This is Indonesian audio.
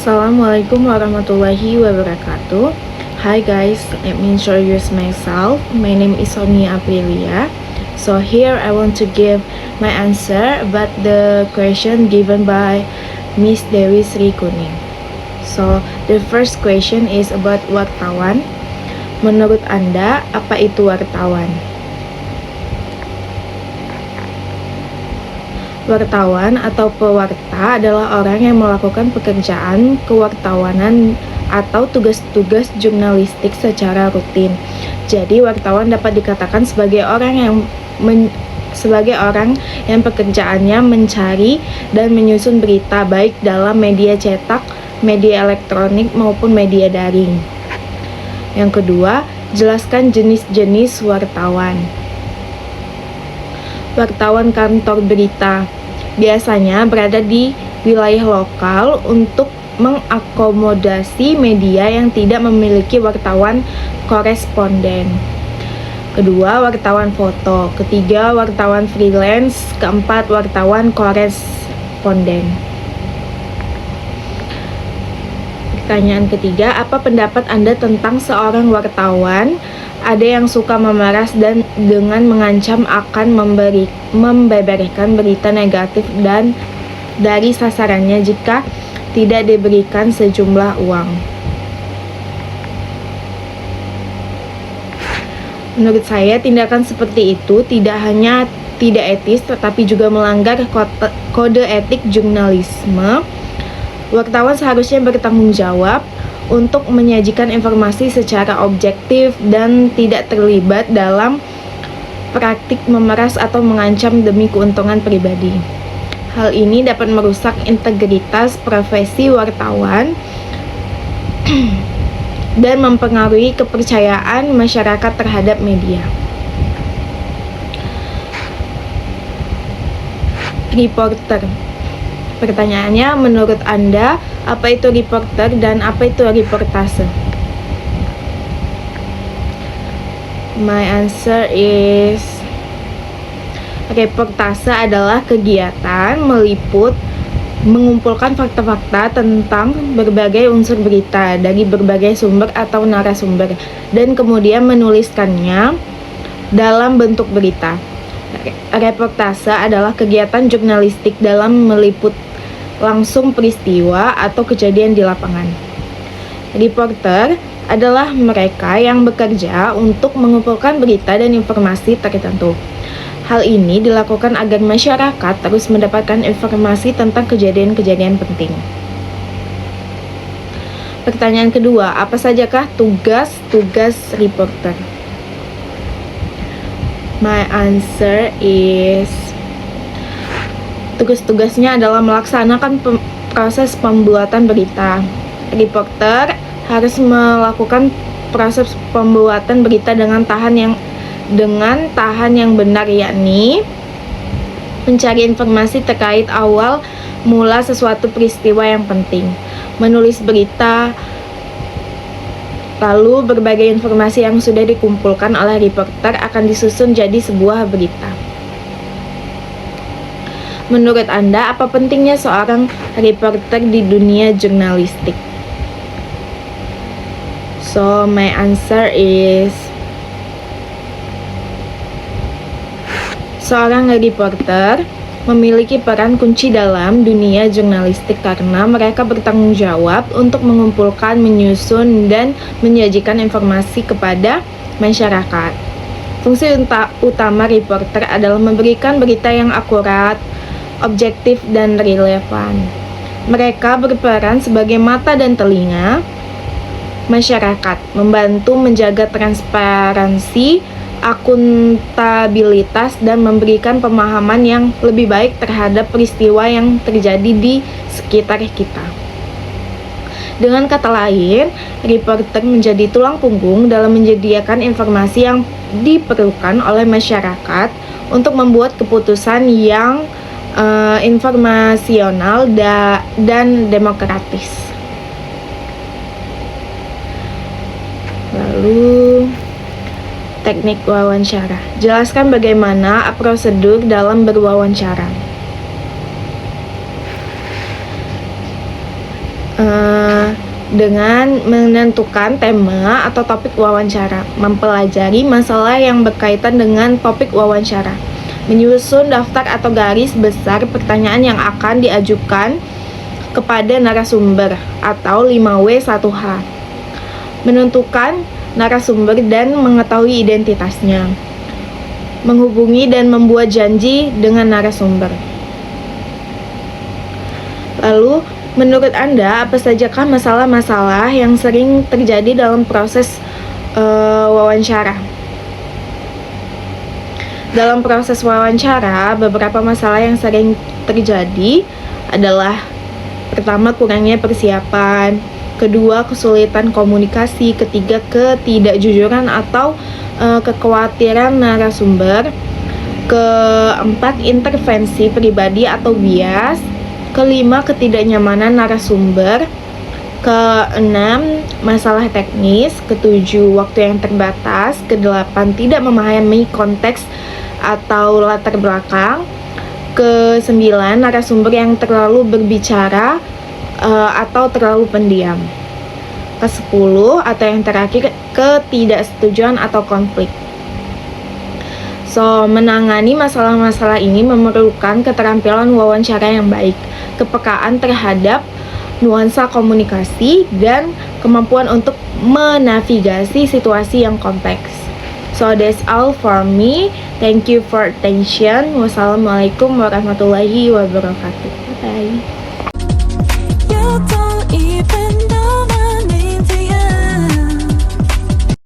Assalamualaikum warahmatullahi wabarakatuh. Hi guys, let me introduce myself. My name is Sonia Aprilia. So here I want to give my answer about the question given by Miss Dewi Sri Kuning. So the first question is about wartawan. Menurut Anda, apa itu wartawan? Wartawan atau pewarta adalah orang yang melakukan pekerjaan kewartawanan atau tugas-tugas jurnalistik secara rutin. Jadi wartawan dapat dikatakan sebagai orang yang pekerjaannya mencari dan menyusun berita baik dalam media cetak, media elektronik maupun media daring. Yang kedua, jelaskan jenis-jenis wartawan. Wartawan kantor berita biasanya berada di wilayah lokal untuk mengakomodasi media yang tidak memiliki wartawan koresponden. Kedua, wartawan foto. Ketiga, wartawan freelance. Keempat, wartawan koresponden. Pertanyaan ketiga, apa pendapat Anda tentang seorang wartawan? Ada yang suka memeras dan dengan mengancam akan membeberkan berita negatif dan dari sasarannya jika tidak diberikan sejumlah uang. Menurut saya, tindakan seperti itu tidak hanya tidak etis tetapi juga melanggar kode etik jurnalisme. Wartawan seharusnya bertanggung jawab untuk menyajikan informasi secara objektif dan tidak terlibat dalam praktik memeras atau mengancam demi keuntungan pribadi. Hal ini dapat merusak integritas profesi wartawan dan mempengaruhi kepercayaan masyarakat terhadap media. Reporter. Pertanyaannya, menurut Anda, apa itu reporter dan apa itu reportase? My answer is reportase adalah kegiatan meliput, mengumpulkan fakta-fakta tentang berbagai unsur berita dari berbagai sumber atau narasumber dan kemudian menuliskannya dalam bentuk berita. Reportase adalah kegiatan jurnalistik dalam meliput langsung peristiwa atau kejadian di lapangan. Reporter adalah mereka yang bekerja untuk mengumpulkan berita dan informasi tertentu. Hal ini dilakukan agar masyarakat terus mendapatkan informasi tentang kejadian-kejadian penting. Pertanyaan kedua, apa sajakah tugas-tugas reporter? My answer is tugas-tugasnya adalah melaksanakan proses pembuatan berita. Reporter harus melakukan proses pembuatan berita dengan tahan yang benar, yakni mencari informasi terkait awal mula sesuatu peristiwa yang penting, menulis berita, lalu berbagai informasi yang sudah dikumpulkan oleh reporter akan disusun jadi sebuah berita. Menurut Anda, apa pentingnya seorang reporter di dunia jurnalistik? So, my answer is seorang reporter memiliki peran kunci dalam dunia jurnalistik karena mereka bertanggung jawab untuk mengumpulkan, menyusun, dan menyajikan informasi kepada masyarakat. Fungsi utama reporter adalah memberikan berita yang akurat, objektif, dan relevan. Mereka berperan sebagai mata dan telinga masyarakat, membantu menjaga transparansi, akuntabilitas, dan memberikan pemahaman yang lebih baik terhadap peristiwa yang terjadi di sekitar kita. Dengan kata lain, reporter menjadi tulang punggung dalam menyediakan informasi yang diperlukan oleh masyarakat untuk membuat keputusan yang informasional dan demokratis. Lalu, teknik wawancara. Jelaskan bagaimana prosedur dalam berwawancara. dengan menentukan tema atau topik wawancara, mempelajari masalah yang berkaitan dengan topik wawancara, menyusun daftar atau garis besar pertanyaan yang akan diajukan kepada narasumber atau 5W1H, menentukan narasumber dan mengetahui identitasnya, menghubungi dan membuat janji dengan narasumber. Lalu, menurut Anda, apa sajakah masalah-masalah yang sering terjadi dalam proses wawancara? Dalam proses wawancara, beberapa masalah yang sering terjadi adalah: pertama, kurangnya persiapan; kedua, kesulitan komunikasi; ketiga, ketidakjujuran atau kekhawatiran narasumber; keempat, intervensi pribadi atau bias; kelima, ketidaknyamanan narasumber; keenam, masalah teknis; ketujuh, waktu yang terbatas; kedelapan, tidak memahami konteks atau latar belakang; kesembilan, narasumber yang terlalu berbicara atau terlalu pendiam; kesepuluh, atau yang terakhir, ketidaksetujuan atau konflik. Menangani masalah-masalah ini memerlukan keterampilan wawancara yang baik, kepekaan terhadap nuansa komunikasi, dan kemampuan untuk menavigasi situasi yang kompleks. That's all for me. Thank you for attention. Wassalamualaikum warahmatullahi wabarakatuh. Bye.